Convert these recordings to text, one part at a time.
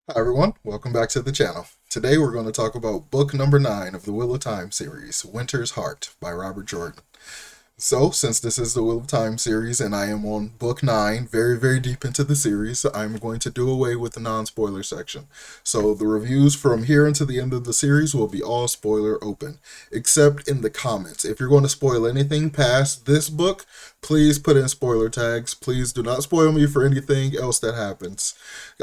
Hi everyone, welcome back to the channel. Today we're going to talk about book number 9 of the Wheel of Time series, Winter's Heart by Robert Jordan. So, since this is the Wheel of Time series and I am on book 9, very deep into the series, I'm going to do away with the non-spoiler section. So, the reviews from here until the end of the series will be all spoiler open, except in the comments. If you're going to spoil anything past this book, please put in spoiler tags. Please do not spoil me for anything else that happens.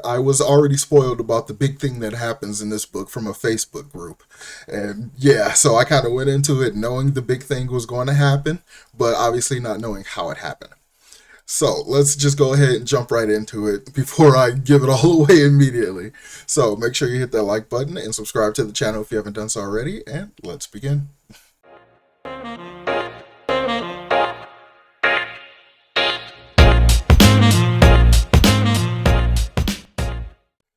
I was already spoiled about the big thing that happens in this book from a Facebook group. And yeah, so I kind of went into it knowing the big thing was going to happen, but obviously not knowing how it happened. So let's just go ahead and jump right into it before I give it all away immediately. So make sure you hit that like button and subscribe to the channel if you haven't done so already, and let's begin.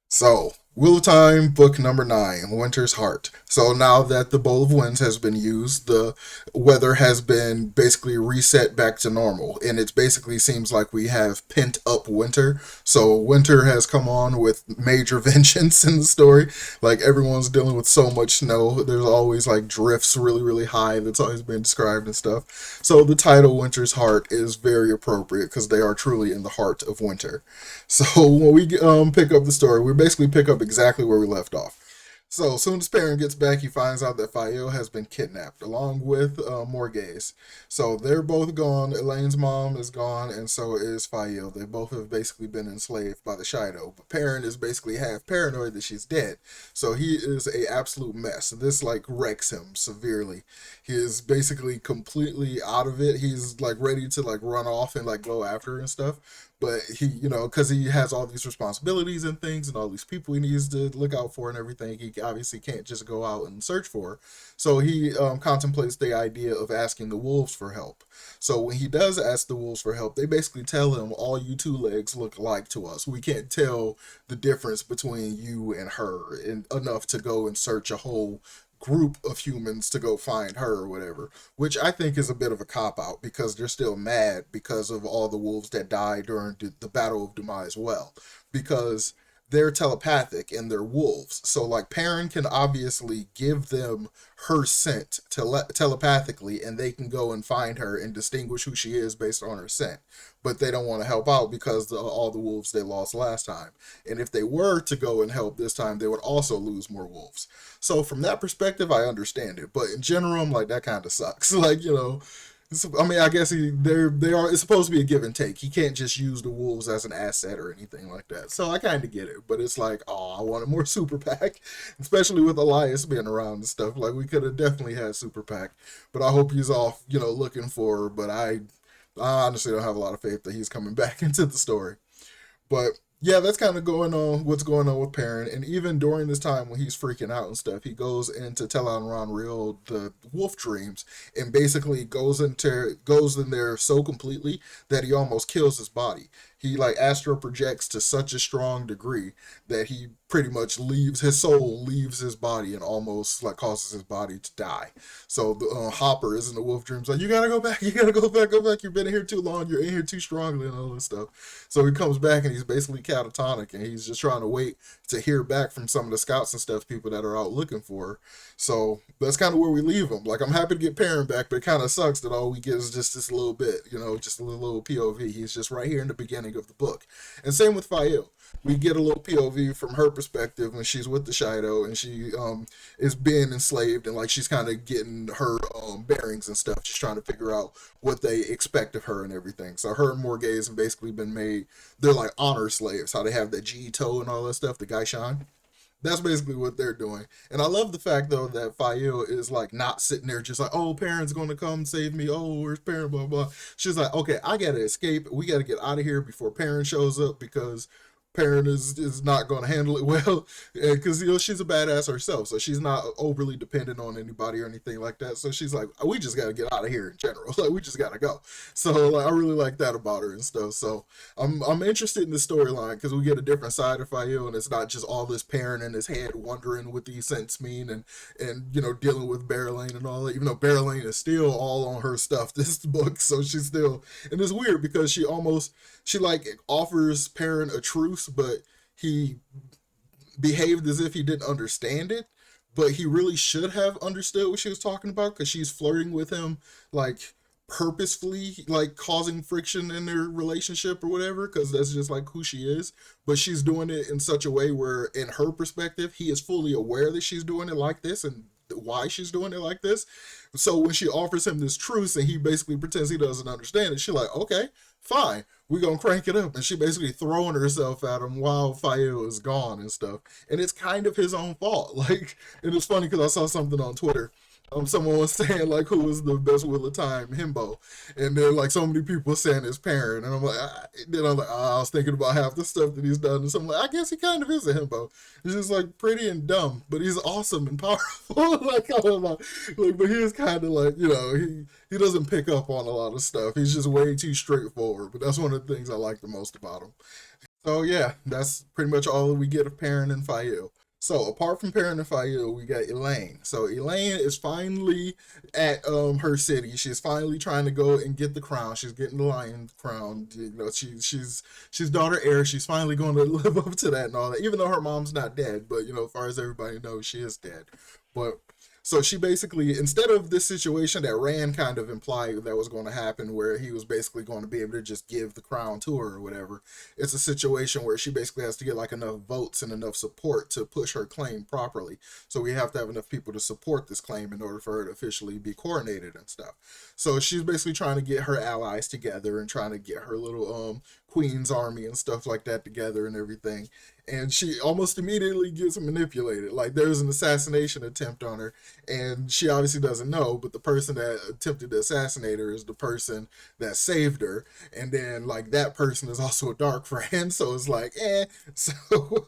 So, Wheel of Time, book number 9, Winter's Heart. So now that the Bowl of Winds has been used, the weather has been basically reset back to normal. And it basically seems like we have pent up winter. So winter has come on with major vengeance in the story. Like everyone's dealing with so much snow. There's always like drifts really high that's always been described and stuff. So the title Winter's Heart is very appropriate because they are truly in the heart of winter. So when we pick up the story, we basically pick up exactly where we left off. So as soon as Perrin gets back, he finds out that Faile has been kidnapped, along with Morgaze. So they're both gone. Elayne's mom is gone, and so is Faile. They both have basically been enslaved by the Shido. But Perrin is basically half paranoid that she's dead. So he is a absolute mess. This like wrecks him severely. He is basically completely out of it. He's like ready to like run off and like go after her and stuff, but he, because he has all these responsibilities and things and all these people he needs to look out for and everything, he obviously can't just go out and search for her. So he contemplates the idea of asking the wolves for help. So when he does ask the wolves for help, they basically tell him, all you two legs look alike to us. We can't tell the difference between you and her enough to go and search a whole group of humans to go find her or whatever, which I think is a bit of a cop out because they're still mad because of all the wolves that died during the Battle of Demise. Well, because they're telepathic and they're wolves. So like Perrin can obviously give them her scent telepathically, and they can go and find her and distinguish who she is based on her scent. But they don't want to help out because all the wolves they lost last time. And if they were to go and help this time, they would also lose more wolves. So from that perspective, I understand it. But in general, I'm like, that kind of sucks. Like, I mean, I guess they are. It's supposed to be a give and take. He can't just use the wolves as an asset or anything like that. So I kind of get it, but it's like, oh, I wanted more Super Pack, especially with Elias being around and stuff. Like we could have definitely had Super Pack, but I hope he's off, looking for her. But I honestly don't have a lot of faith that he's coming back into the story. But yeah, that's kind of going on what's going on with Perrin. And even during this time when he's freaking out and stuff, he goes into Telon Real the wolf dreams and basically goes in there so completely that he almost kills his body. He like astral projects to such a strong degree that he pretty much leaves his soul leaves his body and almost like causes his body to die. So the Hopper is in the wolf dreams like, you gotta go back, you gotta go back. You've been in here too long, you're in here too strongly and all this stuff. So he comes back and he's basically catatonic and he's just trying to wait to hear back from some of the scouts and stuff, people that are out looking for her. So that's kind of where we leave him. Like I'm happy to get Perrin back, but it kind of sucks that all we get is just this little bit, just a little POV. He's just right here in the beginning of the book. And same with Fael. We get a little POV from her perspective when she's with the Shido and she is being enslaved and like she's kind of getting her bearings and stuff. She's trying to figure out what they expect of her and everything. So her and Morgaze have basically been made. They're like honor slaves. How they have the G toe and all that stuff. The Gaishan. That's basically what they're doing. And I love the fact though that Fael is like not sitting there just like, oh, Perrin's gonna come save me. Oh, where's Perrin? Blah blah. She's like, okay, I gotta escape. We gotta get out of here before Perrin shows up because Perrin is not going to handle it well because she's a badass herself, so she's not overly dependent on anybody or anything like that. So she's like, we just got to get out of here in general. Like we just got to go. So like I really like that about her and stuff. So I'm interested in the storyline because we get a different side of Fael, and it's not just all this Perrin in his head wondering what these scents mean and dealing with Elayne and all that. Even though Elayne is still all on her stuff this book, so she's still, and it's weird because she like offers Perrin a truce, but he behaved as if he didn't understand it, but he really should have understood what she was talking about because she's flirting with him like purposefully, like causing friction in their relationship or whatever, because that's just like who she is. But she's doing it in such a way where in her perspective he is fully aware that she's doing it like this and why she's doing it like this. So when she offers him this truce and he basically pretends he doesn't understand it, she's like, okay, fine, we're gonna crank it up. And she basically throwing herself at him while Faile is gone and stuff. And it's kind of his own fault. Like, it was funny because I saw something on Twitter. Someone was saying like who was the best wheel of time, himbo, and then like so many people saying his Perrin, and I'm like, then I'm like, I was thinking about half the stuff that he's done, and so I'm like, I guess he kind of is a himbo. He's just like pretty and dumb, but he's awesome and powerful. Like I don't know, like, but he is kind of like, you know, he doesn't pick up on a lot of stuff. He's just way too straightforward. But that's one of the things I like the most about him. So yeah, that's pretty much all we get of Perrin and Faile. So apart from Perrin and Faile, we got Elayne. So Elayne is finally at her city. She's finally trying to go and get the crown. She's getting the lion crown. You know, she's daughter heir. She's finally going to live up to that and all that. Even though her mom's not dead, but you know, as far as everybody knows, she is dead. But so she basically, instead of this situation that Rand kind of implied that was going to happen, where he was basically going to be able to just give the crown to her or whatever, it's a situation where she basically has to get like enough votes and enough support to push her claim properly. So we have to have enough people to support this claim in order for her to officially be coronated and stuff. So she's basically trying to get her allies together and trying to get her little queen's army and stuff like that together and everything. And she almost immediately gets manipulated. Like there's an assassination attempt on her, and she obviously doesn't know, but the person that attempted to assassinate her is the person that saved her. And then like that person is also a dark friend, so it's like so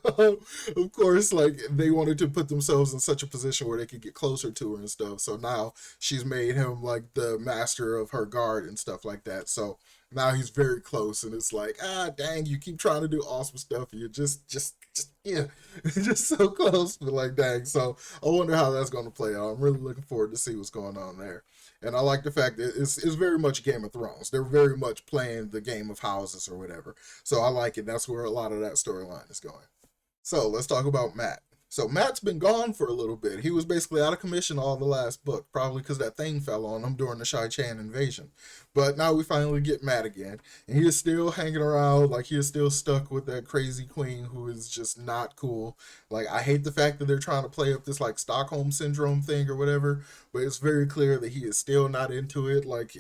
of course like they wanted to put themselves in such a position where they could get closer to her and stuff. So now she's made him like the master of her guard and stuff like that. So now he's very close, and it's like, dang, you keep trying to do awesome stuff, and you're just yeah, just so close, but like, dang. So I wonder how that's going to play out. I'm really looking forward to see what's going on there, and I like the fact that it's very much Game of Thrones. They're very much playing the game of houses or whatever. So I like it. That's where a lot of that storyline is going. So let's talk about Matt. So Matt's been gone for a little bit. He was basically out of commission all the last book, probably because that thing fell on him during the Shai Chan invasion. But now we finally get Matt again, and he is still hanging around, like he is still stuck with that crazy queen who is just not cool. Like I hate the fact that they're trying to play up this like Stockholm syndrome thing or whatever, but it's very clear that he is still not into it. Like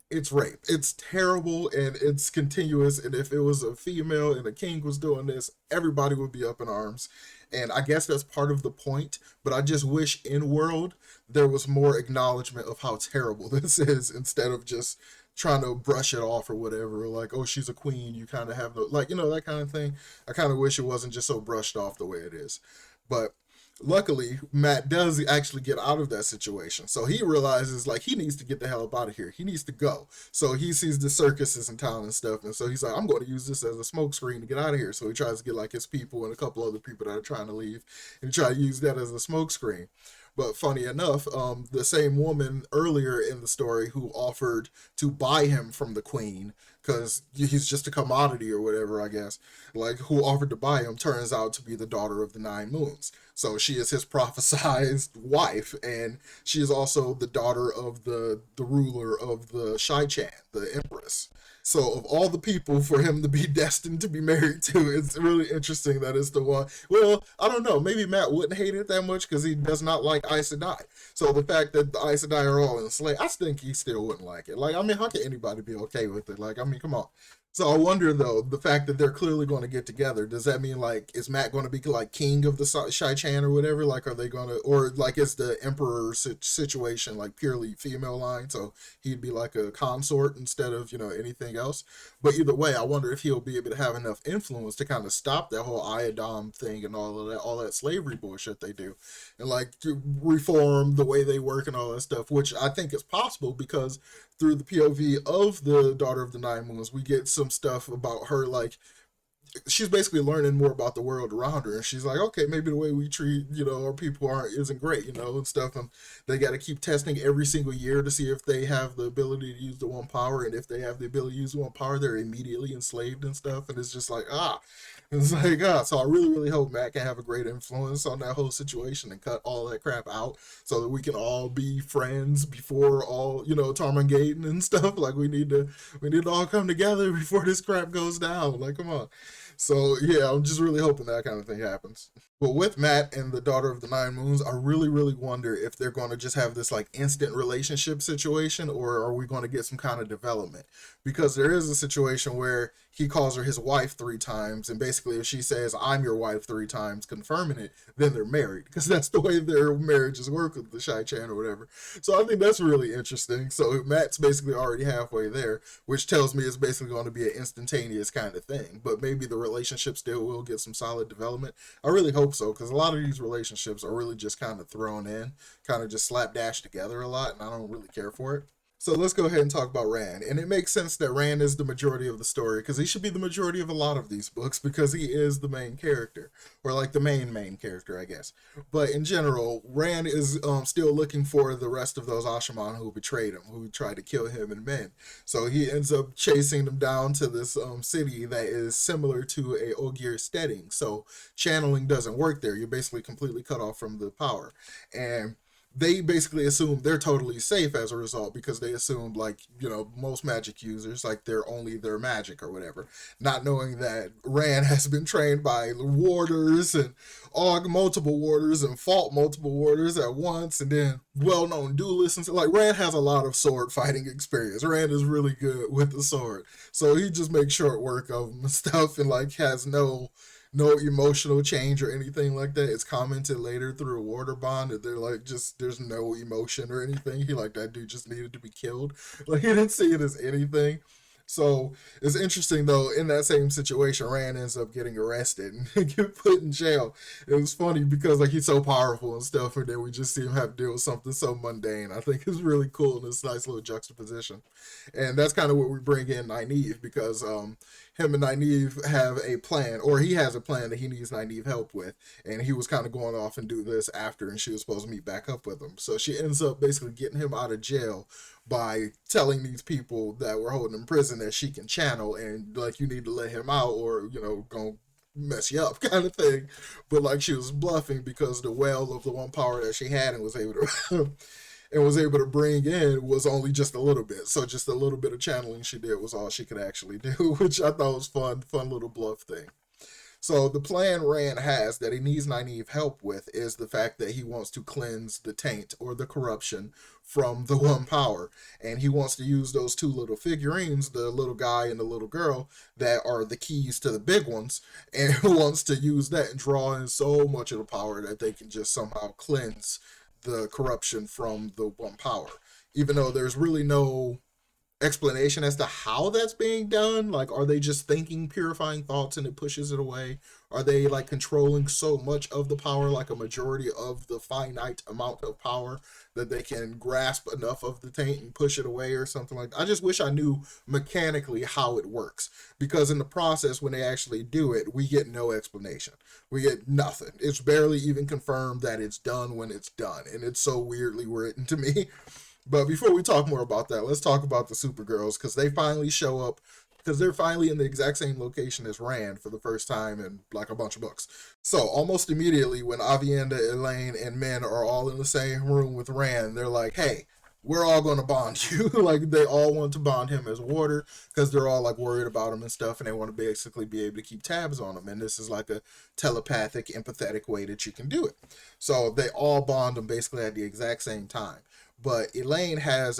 it's rape. It's terrible and it's continuous. And if it was a female and a king was doing this, everybody would be up in arms. And I guess that's part of the point. But I just wish in world there was more acknowledgement of how terrible this is instead of just trying to brush it off or whatever. Like, oh, she's a queen. You kind of have no, like, you know, that kind of thing. I kind of wish it wasn't just so brushed off the way it is. But luckily, Matt does actually get out of that situation. So he realizes like he needs to get the hell up out of here. He needs to go. So he sees the circuses in town and stuff, and so he's like, I'm going to use this as a smoke screen to get out of here. So he tries to get like his people and a couple other people that are trying to leave, and try to use that as a smoke screen. But funny enough, the same woman earlier in the story who offered to buy him from the queen, because he's just a commodity or whatever, I guess, like who offered to buy him, turns out to be the daughter of the Nine Moons. So she is his prophesized wife, and she is also the daughter of the ruler of the Shai Chan, the empress. So of all the people for him to be destined to be married to, it's really interesting that it's the one. Well, I don't know. Maybe Matt wouldn't hate it that much because he does not like Aes Sedai. So the fact that the Aes Sedai are all enslaved, I think he still wouldn't like it. Like, I mean, how can anybody be okay with it? Like, I mean, come on. So I wonder though, the fact that they're clearly going to get together, does that mean like is Matt going to be like king of the Shai Chan or whatever? Like, are they going to, or like is the emperor situation like purely female line? So he'd be like a consort instead of, you know, anything else. But either way, I wonder if he'll be able to have enough influence to kind of stop that whole Iodom thing and all that slavery bullshit they do, and like to reform the way they work and all that stuff, which I think is possible because through the POV of the daughter of the Nine Moons, we get some stuff about her, like she's basically learning more about the world around her, and she's like, okay, maybe the way we treat, you know, our people aren't isn't great, you know, and stuff. And they got to keep testing every single year to see if they have the ability to use the one power, and if they have the ability to use the one power, they're immediately enslaved and stuff. And it's just like, It's like, so I really, really hope Matt can have a great influence on that whole situation and cut all that crap out so that we can all be friends before all, Tarmangating and stuff. Like we need to all come together before this crap goes down. Like, come on. So yeah, I'm just really hoping that kind of thing happens. But with Matt and the Daughter of the Nine Moons, I really, really wonder if they're going to just have this like instant relationship situation, or are we going to get some kind of development? Because there is a situation where he calls her his wife 3 times, and basically, if she says "I'm your wife" 3 times, confirming it, then they're married. Because that's the way their marriages work with the Shai Chan or whatever. So I think that's really interesting. So Matt's basically already halfway there, which tells me it's basically going to be an instantaneous kind of thing. But maybe the relationship still will get some solid development. I really hope so, because a lot of these relationships are really just kind of thrown in, kind of just slapdash together a lot, and I don't really care for it. So let's go ahead and talk about Rand. And it makes sense that Rand is the majority of the story, because he should be the majority of a lot of these books, because he is the main character, or like the main character, I guess. But in general, Rand is still looking for the rest of those Ashaman who betrayed him, who tried to kill him and men. So he ends up chasing them down to this city that is similar to a Ogier steading. So channeling doesn't work there. You're basically completely cut off from the power. And they basically assume they're totally safe as a result, because they assumed, like, most magic users, like, they're only their magic or whatever, not knowing that Rand has been trained by warders and aug multiple warders and fault multiple warders at once, and then well-known duelists. And like, Rand has a lot of sword fighting experience. Rand is really good with the sword, so he just makes short work of them and stuff, and like has no emotional change or anything like that. It's commented later through a warder bond that they're like, just there's no emotion or anything. He like, that dude just needed to be killed. Like, he didn't see it as anything. So it's interesting though. In that same situation, Rand ends up getting arrested and get put in jail. It was funny because like he's so powerful and stuff, and then we just see him have to deal with something so mundane. I think it's really cool in this nice little juxtaposition, and that's kind of what we bring in Nynaeve, because him and Nynaeve have a plan, or he has a plan that he needs Nynaeve help with, and he was kind of going off and do this after, and she was supposed to meet back up with him. So she ends up basically getting him out of jail by telling these people that were holding him in prison that she can channel, and like, you need to let him out or gonna mess you up, kind of thing. But like, she was bluffing, because the well of the one power that she had and was able to and was able to bring in was only just a little bit. So just a little bit of channeling she did was all she could actually do, which I thought was fun little bluff thing. So the plan Rand has that he needs Nynaeve help with is the fact that he wants to cleanse the taint, or the corruption, from the one power. And he wants to use those 2 little figurines, the little guy and the little girl, that are the keys to the big ones, and wants to use that and draw in so much of the power that they can just somehow cleanse the corruption from the one power. Even though there's really no explanation as to how that's being done. Like, are they just thinking purifying thoughts and it pushes it away? Are they like controlling so much of the power, like a majority of the finite amount of power, that they can grasp enough of the taint and push it away or something like that? I just wish I knew mechanically how it works, because in the process, when they actually do it, we get no explanation. We get nothing. It's barely even confirmed that it's done when it's done, and it's so weirdly written to me. But before we talk more about that, let's talk about the Supergirls, because they finally show up, because they're finally in the exact same location as Rand for the first time in like a bunch of books. So almost immediately, when Avienda, Elayne, and Men are all in the same room with Rand, they're like, hey, we're all going to bond you. Like, they all want to bond him as warder, because they're all like worried about him and stuff, and they want to basically be able to keep tabs on him. And this is like a telepathic, empathetic way that you can do it. So they all bond him basically at the exact same time. But Elayne has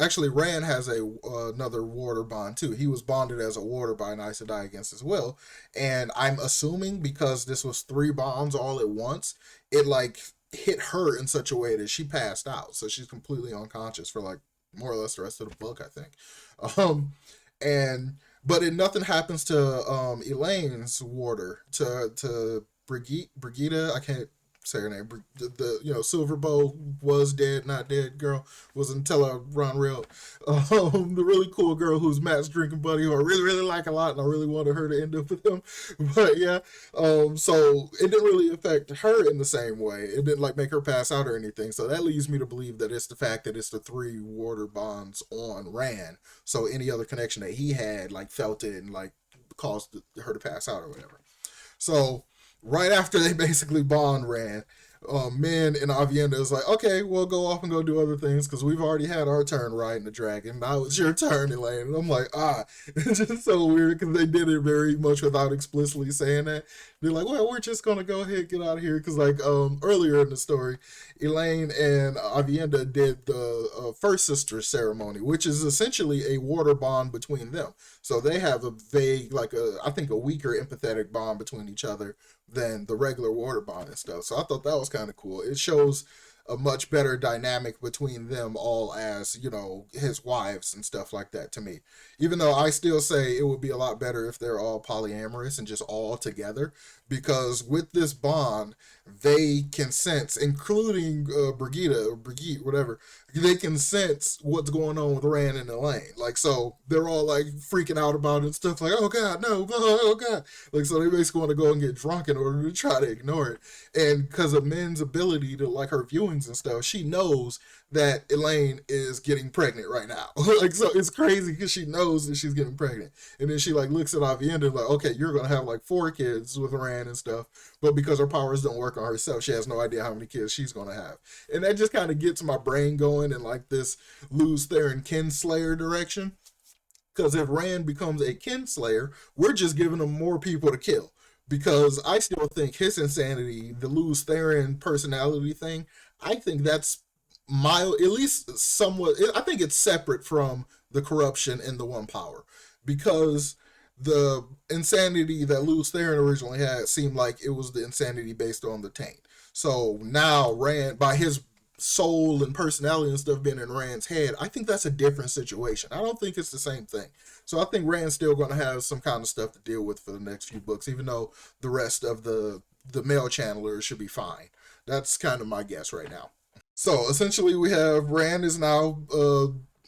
actually, Rand has another warder bond too. He was bonded as a warder by an Aes Sedai against his will, and I'm assuming because this was 3 bonds all at once, it like hit her in such a way that she passed out. So she's completely unconscious for like more or less the rest of the book, I think. And but nothing happens to Elaine's warder, to Brigida. I can't say her name. The Silver Bow was dead, not dead girl, was until I run real. The really cool girl who's Matt's drinking buddy, who I really, really like a lot, and I really wanted her to end up with him. But yeah, so it didn't really affect her in the same way. It didn't like make her pass out or anything. So that leads me to believe that it's the fact that it's the 3 warder bonds on Rand. So any other connection that he had, like, felt it and like caused her to pass out or whatever. So right after they basically bond Rand, Min and Avienda is like, okay, we'll go off and go do other things because we've already had our turn riding the dragon. Now it's your turn, Elayne. And I'm like, it's just so weird because they did it very much without explicitly saying that. They're like, well, we're just gonna go ahead and get out of here because like earlier in the story, Elayne and Avienda did the first sister ceremony, which is essentially a water bond between them. So they have a vague, like I think a weaker empathetic bond between each other than the regular water bond and stuff. So I thought that was kind of cool. It shows a much better dynamic between them all as, his wives and stuff like that to me. Even though I still say it would be a lot better if they're all polyamorous and just all together, because with this bond, they can sense, including Brigitte, whatever, they can sense what's going on with Rand and Elayne. Like, so they're all like freaking out about it and stuff like, oh God, no, oh God. Like, so they basically want to go and get drunk in order to try to ignore it. And because of Min's ability to like her viewings and stuff, she knows that Elayne is getting pregnant right now. Like, so it's crazy because she knows that she's getting pregnant. And then she like looks at Avienda like, okay, you're going to have like 4 kids with Rand and stuff. But because her powers don't work on herself, she has no idea how many kids she's going to have. And that just kind of gets my brain going in like this Luz Theron Kinslayer direction. Because if Rand becomes a Kinslayer, we're just giving him more people to kill. Because I still think his insanity, the Luz Theron personality thing, I think that's mild, at least somewhat. I think it's separate from the corruption and the one power. Because the insanity that Luz Theron originally had seemed like it was the insanity based on the taint. So now Rand, by his soul and personality and stuff being in Rand's head, I think that's a different situation. I don't think it's the same thing. So I think Rand's still going to have some kind of stuff to deal with for the next few books, even though the rest of the male channelers should be fine. That's kind of my guess right now. So essentially we have Rand is now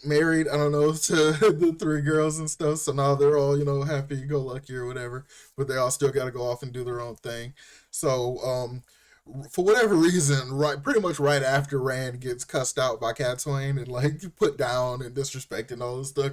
married, I don't know, to the 3 girls and stuff. So now they're all, happy go lucky or whatever, but they all still got to go off and do their own thing. So for whatever reason, pretty much right after Rand gets cussed out by Cat Swain and like put down and disrespected and all this stuff,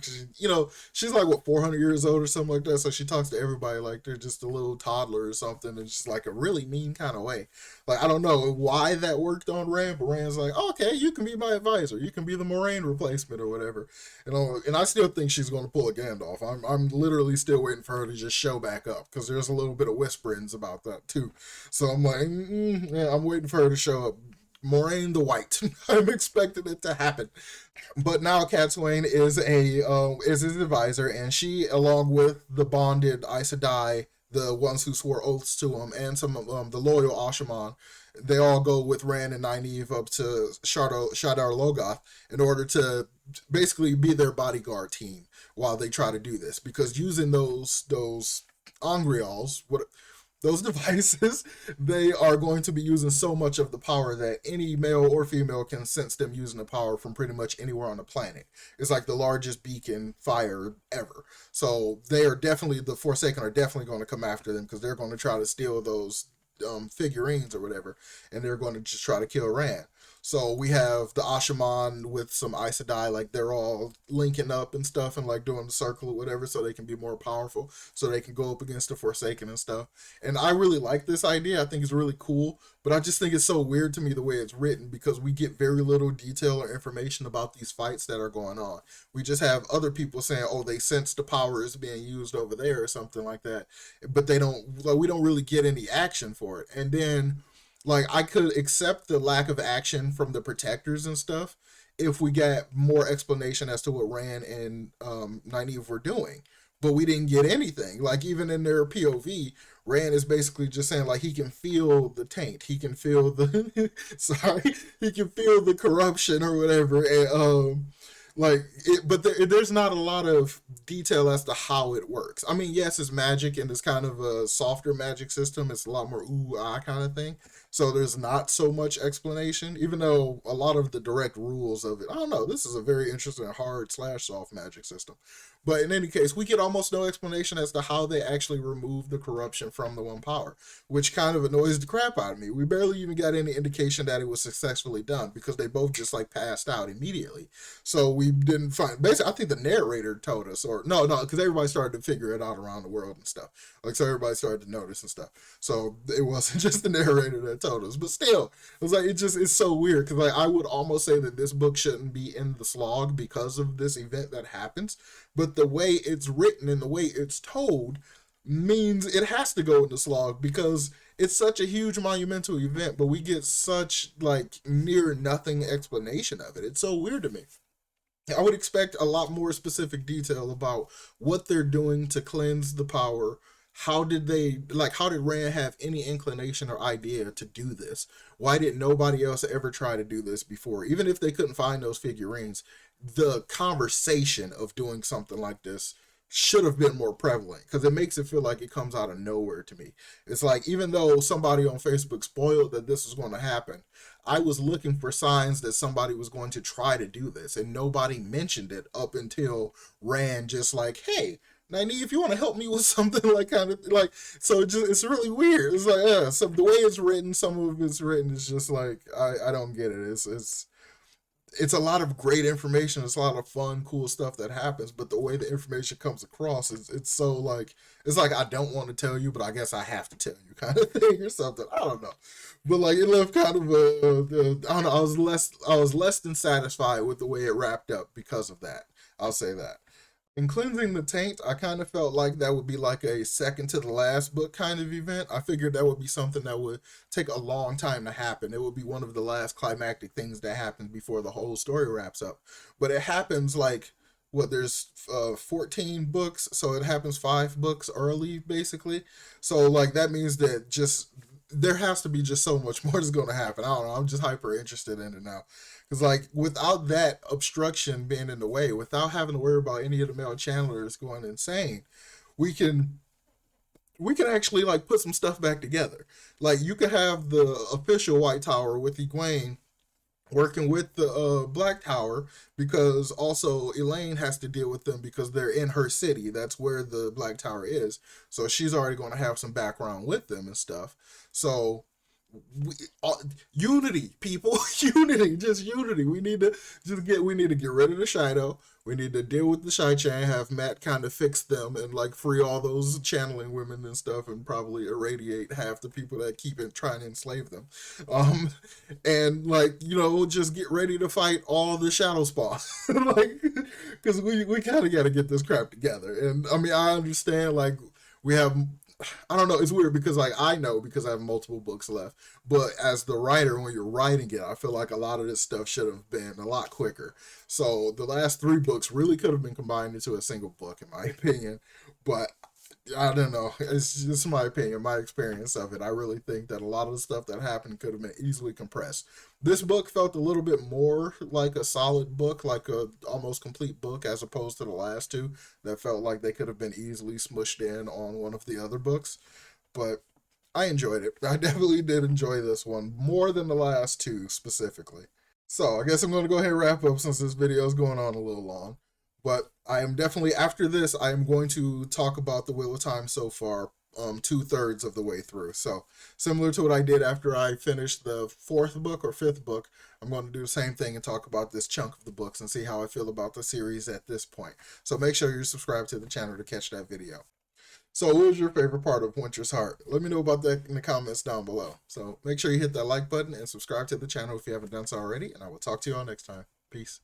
she's like what 400 years old or something like that. So she talks to everybody like they're just a little toddler or something, and just like a really mean kind of way. Like I don't know why that worked on Rand, but Rand's like, oh, okay, you can be my advisor, you can be the Moraine replacement or whatever. And I still think she's going to pull a Gandalf. I'm literally still waiting for her to just show back up because there's a little bit of whisperings about that too. So I'm like. Yeah, I'm waiting for her to show up. Moraine the White. I'm expecting it to happen. But now Cat Swain is his advisor, and she, along with the bonded Aes Sedai, the ones who swore oaths to him, and some of the loyal Ashaman, they all go with Rand and Nynaeve up to Shadar Logoth in order to basically be their bodyguard team while they try to do this. Because using those Angreals, those devices, they are going to be using so much of the power that any male or female can sense them using the power from pretty much anywhere on the planet. It's like the largest beacon fire ever. So they are definitely, the Forsaken are definitely going to come after them because they're going to try to steal those figurines or whatever, and they're going to just try to kill Rand. So we have the Ashaman with some Aes Sedai, like they're all linking up and stuff and like doing the circle or whatever so they can be more powerful, so they can go up against the Forsaken and stuff. And I really like this idea. I think it's really cool, but I just think it's so weird to me the way it's written because we get very little detail or information about these fights that are going on. We just have other people saying, oh, they sense the power is being used over there or something like that, but we don't really get any action for it. And then like I could accept the lack of action from the protectors and stuff if we get more explanation as to what Rand and Nynaeve were doing. But we didn't get anything. Like even in their POV, Rand is basically just saying like he can feel the taint, he can feel the he can feel the corruption or whatever, and there's not a lot of detail as to how it works. I mean, yes, it's magic and it's kind of a softer magic system. It's a lot more ooh ah kind of thing. So there's not so much explanation, even though a lot of the direct rules of it, I don't know, this is a very interesting hard / soft magic system. But in any case, we get almost no explanation as to how they actually remove the corruption from the One Power, which kind of annoys the crap out of me. We barely even got any indication that it was successfully done because they both just like passed out immediately. So we didn't find. Basically, I think the narrator told us, or no, because everybody started to figure it out around the world and stuff. Like, so everybody started to notice and stuff. So it wasn't just the narrator that told us, but still, it was like it's so weird because like I would almost say that this book shouldn't be in the slog because of this event that happens, but the way it's written and the way it's told means it has to go in the slog because it's such a huge monumental event, but we get such like near nothing explanation of it. It's so weird to me. I would expect a lot more specific detail about what they're doing to cleanse the power. How did Rand have any inclination or idea to do this? Why did nobody else ever try to do this before? Even if they couldn't find those figurines, the conversation of doing something like this should have been more prevalent because it makes it feel like it comes out of nowhere to me. It's like, even though somebody on Facebook spoiled that this was going to happen, I was looking for signs that somebody was going to try to do this, and nobody mentioned it up until Rand just like, hey, Nani, if you want to help me with something, like, kind of like, so it's really weird. It's like, yeah, so the way it's written, some of it's written is just like, I don't get it. It's a lot of great information. It's a lot of fun, cool stuff that happens, but the way the information comes across is it's so like, it's like I don't want to tell you, but I guess I have to tell you, kind of thing or something. I don't know, but like it left kind of I don't know. I was less than satisfied with the way it wrapped up because of that. I'll say that. In cleansing the taint, I kind of felt like that would be like a second to the last book kind of event. I figured that would be something that would take a long time to happen. It would be one of the last climactic things that happens before the whole story wraps up. But it happens like, what, there's 14 books, so it happens 5 books early, basically. So like that means that just there has to be just so much more that's going to happen. I don't know. I'm just hyper interested in it now. Because, like, without that obstruction being in the way, without having to worry about any of the male channelers going insane, we can actually, like, put some stuff back together. Like, you could have the official White Tower with Egwene working with the Black Tower, because also Elayne has to deal with them because they're in her city. That's where the Black Tower is. So she's already going to have some background with them and stuff. So unity, people, unity, just unity. We need to get rid of the Shido. We need to deal with the Shy Chain, have Matt kind of fix them and like free all those channeling women and stuff, and probably irradiate half the people that keep trying to enslave them. Um, and like, just get ready to fight all the shadow spawn, like, because we kind of got to get this crap together. And I mean, I understand, like, we have, I don't know, it's weird because like I know because I have multiple books left, but as the writer, when you're writing it, I feel like a lot of this stuff should have been a lot quicker. So the last 3 books really could have been combined into a single book, in my opinion. But I don't know. It's just my opinion, my experience of it. I really think that a lot of the stuff that happened could have been easily compressed. This book felt a little bit more like a solid book, like a almost complete book, as opposed to the last 2 that felt like they could have been easily smushed in on one of the other books. But I enjoyed it. I definitely did enjoy this one more than the last 2 specifically. So I guess I'm going to go ahead and wrap up since this video is going on a little long. But I am definitely, after this, I am going to talk about the Wheel of Time so far, 2/3 of the way through. So similar to what I did after I finished the 4th book or 5th book, I'm going to do the same thing and talk about this chunk of the books and see how I feel about the series at this point. So make sure you're subscribed to the channel to catch that video. So what was your favorite part of Winter's Heart? Let me know about that in the comments down below. So make sure you hit that like button and subscribe to the channel if you haven't done so already, and I will talk to you all next time. Peace.